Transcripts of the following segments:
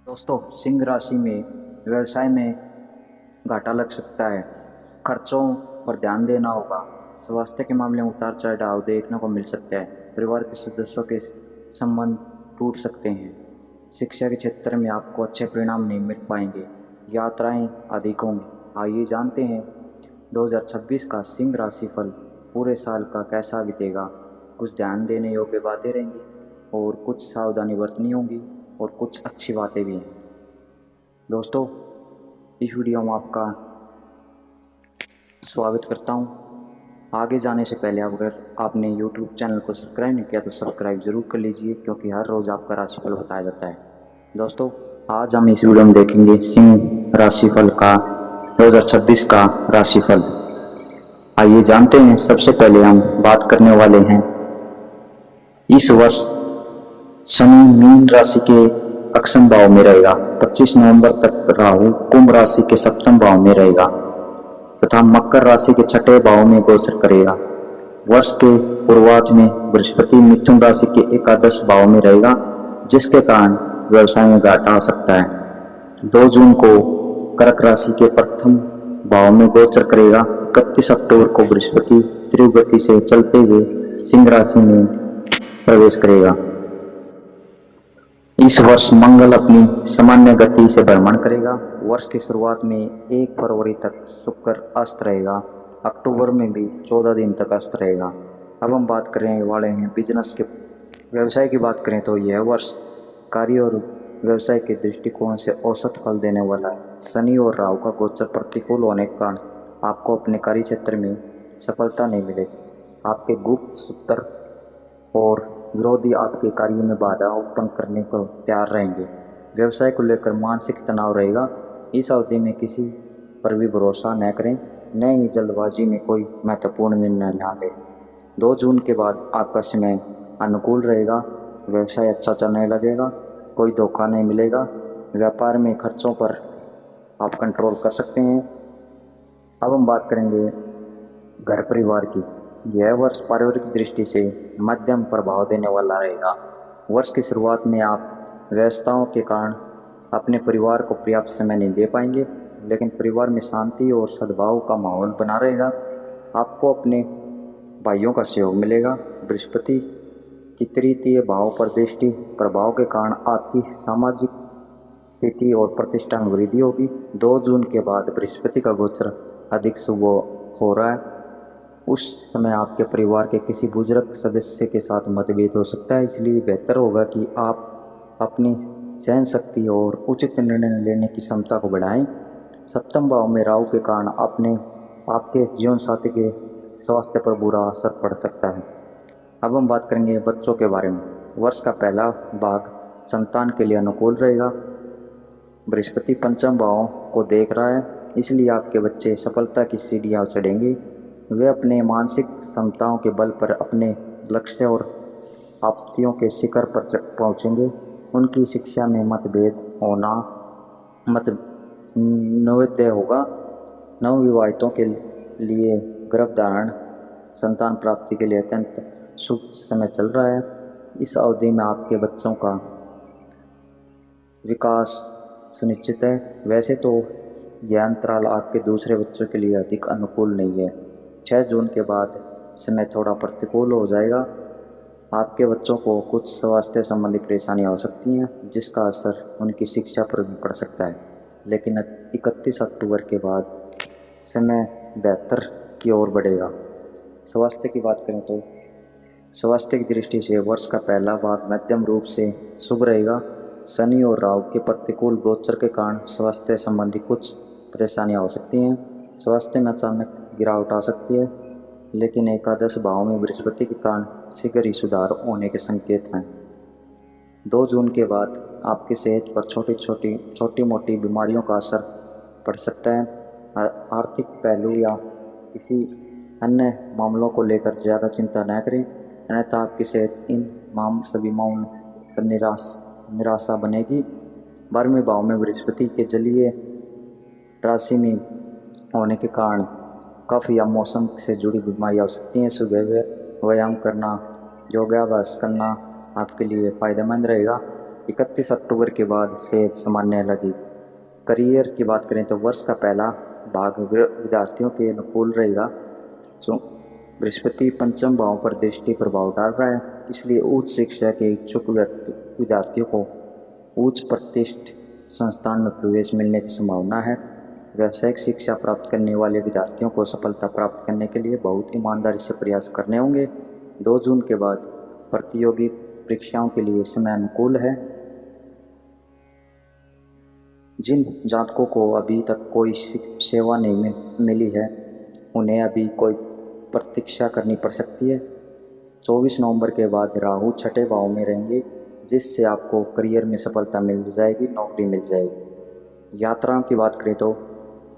दोस्तों, सिंह राशि में व्यवसाय में घाटा लग सकता है। खर्चों पर ध्यान देना होगा। स्वास्थ्य के मामले में उतार चढ़ाव देखने को मिल सकता है। परिवार के सदस्यों के संबंध टूट सकते हैं। शिक्षा के क्षेत्र में आपको अच्छे परिणाम नहीं मिल पाएंगे। यात्राएं अधिक होंगी। आइए जानते हैं 2026 का सिंह राशि फल पूरे साल का कैसा बीतेगा। कुछ ध्यान देने योग्य बातें रहेंगी और कुछ सावधानी बरतनी होंगी और कुछ अच्छी बातें भी हैं। दोस्तों, इस वीडियो में आपका स्वागत करता हूं। आगे जाने से पहले अगर आपने YouTube चैनल को सब्सक्राइब नहीं किया तो सब्सक्राइब ज़रूर कर लीजिए, क्योंकि हर रोज़ आपका राशिफल बताया जाता है। दोस्तों, आज हम इस वीडियो में देखेंगे सिंह राशिफल का 2026 का राशिफल। आइए जानते हैं। सबसे पहले हम बात करने वाले हैं इस वर्ष शनि मीन राशि के अक्षम भाव में रहेगा। 25 नवंबर तक राहु कुंभ राशि के सप्तम भाव में रहेगा तथा मकर राशि के छठे भाव में गोचर करेगा। वर्ष के पूर्वार्ध में बृहस्पति मिथुन राशि के एकादश भाव में रहेगा, जिसके कारण व्यवसाय में घाटा आ सकता है। 2 जून को कर्क राशि के प्रथम भाव में गोचर करेगा। 31 अक्टूबर को बृहस्पति तीव्र गति से चलते हुए सिंह राशि में प्रवेश करेगा। इस वर्ष मंगल अपनी सामान्य गति से भ्रमण करेगा। वर्ष की शुरुआत में 1 फरवरी तक शुक्र अस्त रहेगा। अक्टूबर में भी 14 दिन तक अस्त रहेगा। अब हम बात करने वाले हैं बिजनेस के व्यवसाय की बात करें तो यह वर्ष कार्य और व्यवसाय के दृष्टिकोण से औसत फल देने वाला है। शनि और राहु का गोचर प्रतिकूल होने के कारण आपको अपने कार्य क्षेत्र में सफलता नहीं मिलेगी। आपके गुप्त सूत्र और विरोधी आपके कार्य में बाधा उत्पन्न करने को तैयार रहेंगे। व्यवसाय को लेकर मानसिक तनाव रहेगा। इस अवधि में किसी पर भी भरोसा न करें, न ही जल्दबाजी में कोई महत्वपूर्ण निर्णय न लें। 2 जून के बाद आपका समय अनुकूल रहेगा। व्यवसाय अच्छा चलने लगेगा, कोई धोखा नहीं मिलेगा। व्यापार में खर्चों पर आप कंट्रोल कर सकते हैं। अब हम बात करेंगे घर परिवार की। यह वर्ष पारिवारिक दृष्टि से मध्यम प्रभाव देने वाला रहेगा। वर्ष की शुरुआत में आप व्यस्तताओं के कारण अपने परिवार को पर्याप्त समय नहीं दे पाएंगे, लेकिन परिवार में शांति और सद्भाव का माहौल बना रहेगा। आपको अपने भाइयों का सहयोग मिलेगा। बृहस्पति की तृतीय भाव पर दृष्टि प्रभाव के कारण आपकी सामाजिक स्थिति और प्रतिष्ठा में वृद्धि होगी। 2 जून के बाद बृहस्पति का गोचर अधिक शुभ हो रहा है। उस समय आपके परिवार के किसी बुजुर्ग सदस्य के साथ मतभेद हो सकता है, इसलिए बेहतर होगा कि आप अपनी सहन शक्ति और उचित निर्णय लेने की क्षमता को बढ़ाएं। सप्तम भाव में राहु के कारण आपके जीवन साथी के स्वास्थ्य पर बुरा असर पड़ सकता है। अब हम बात करेंगे बच्चों के बारे में। वर्ष का पहला भाग संतान के लिए अनुकूल रहेगा। बृहस्पति पंचम भाव को देख रहा है, इसलिए आपके बच्चे सफलता की सीढ़ियां चढ़ेंगे। वे अपने मानसिक क्षमताओं के बल पर अपने लक्ष्य और आपतियों के शिखर पर पहुंचेंगे। उनकी शिक्षा में मतभेद होना नवोदय होगा। नवविवाहितों के लिए गर्भधारण संतान प्राप्ति के लिए अत्यंत शुभ समय चल रहा है। इस अवधि में आपके बच्चों का विकास सुनिश्चित है। वैसे तो यह अंतराल आपके दूसरे बच्चों के लिए अधिक अनुकूल नहीं है। 6 जून के बाद समय थोड़ा प्रतिकूल हो जाएगा। आपके बच्चों को कुछ स्वास्थ्य संबंधी परेशानियां हो सकती हैं, जिसका असर उनकी शिक्षा पर भी पड़ सकता है, लेकिन 31 अक्टूबर के बाद समय बेहतर की ओर बढ़ेगा। स्वास्थ्य की बात करें तो स्वास्थ्य की दृष्टि से वर्ष का पहला भाग मध्यम रूप से शुभ रहेगा। शनि और राहु के प्रतिकूल गोचर के कारण स्वास्थ्य संबंधी कुछ परेशानियां हो सकती हैं। स्वास्थ्य में अचानक गिरावट आ सकती है, लेकिन एकादश भाव में बृहस्पति के कारण शीघ्र ही सुधार होने के संकेत हैं। 2 जून के बाद आपकी सेहत पर छोटी मोटी बीमारियों का असर पड़ सकता है। आर्थिक पहलू या किसी अन्य मामलों को लेकर ज़्यादा चिंता न करें, अन्यथा आपकी सेहत इन सभी मामलों पर निराशा बनेगी। 12वें भाव में बृहस्पति के जलीय राशि में होने के कारण कफ या मौसम से जुड़ी बीमारियां हो सकती हैं। सुबह व्यायाम करना, योगाभ्यास करना आपके लिए फ़ायदेमंद रहेगा। 31 अक्टूबर के बाद सेहत सामान्य लगी। करियर की बात करें तो वर्ष का पहला भाग विद्यार्थियों के अनुकूल रहेगा। जो बृहस्पति पंचम भाव पर दृष्टि प्रभाव डाल रहा है, इसलिए उच्च शिक्षा के इच्छुक विद्यार्थियों को उच्च प्रतिष्ठित संस्थान में प्रवेश मिलने की संभावना है। व्यावसायिक शिक्षा प्राप्त करने वाले विद्यार्थियों को सफलता प्राप्त करने के लिए बहुत ईमानदारी से प्रयास करने होंगे। 2 जून के बाद प्रतियोगी परीक्षाओं के लिए समय अनुकूल है। जिन जातकों को अभी तक कोई सेवा नहीं मिली है, उन्हें अभी कोई प्रतीक्षा करनी पड़ सकती है। 24 नवंबर के बाद राहु छठे भाव में रहेंगे, जिससे आपको करियर में सफलता मिल जाएगी, नौकरी मिल जाएगी। यात्राओं की बात करें तो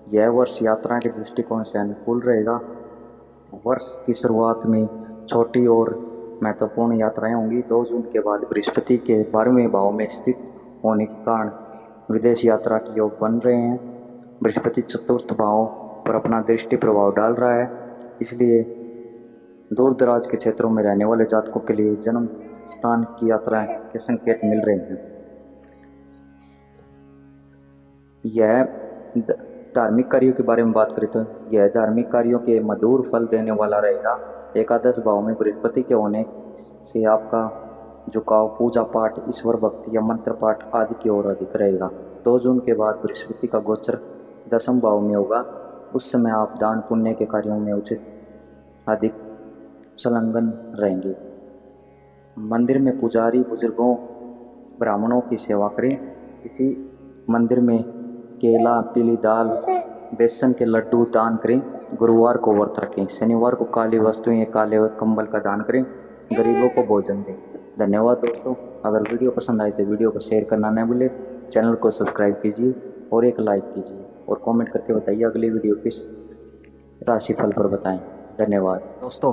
यह वर्ष यात्रा के दृष्टिकोण से अनुकूल रहेगा। वर्ष की शुरुआत में छोटी और महत्वपूर्ण यात्राएं होंगी। 2 जून के बाद बृहस्पति के 12वें भाव में स्थित होने के कारण विदेश यात्रा के योग बन रहे हैं। बृहस्पति चतुर्थ भाव पर अपना दृष्टि प्रभाव डाल रहा है, इसलिए दूर दराज के क्षेत्रों में रहने वाले जातकों के लिए जन्म स्थान की यात्राएं के संकेत मिल रहे हैं। यह धार्मिक कार्यों के बारे में बात करें तो यह धार्मिक कार्यों के मधुर फल देने वाला रहेगा। एकादश भाव में बृहस्पति के होने से आपका झुकाव पूजा पाठ, ईश्वर भक्ति या मंत्र पाठ आदि की ओर अधिक रहेगा। 2 जून के बाद बृहस्पति का गोचर 10वें भाव में होगा। उस समय आप दान पुण्य के कार्यों में उचित अधिक संलग्न रहेंगे। मंदिर में पुजारी, बुजुर्गों, ब्राह्मणों की सेवा करें। किसी मंदिर में केला, पीली दाल, बेसन के लड्डू दान करें। गुरुवार को व्रत रखें। शनिवार को काली वस्तुएं या काले कंबल का दान करें। गरीबों को भोजन दें। धन्यवाद दोस्तों। अगर वीडियो पसंद आए तो वीडियो को शेयर करना न भूलें। चैनल को सब्सक्राइब कीजिए और एक लाइक कीजिए और कमेंट करके बताइए अगली वीडियो किस राशिफल पर बताएं। धन्यवाद दोस्तों।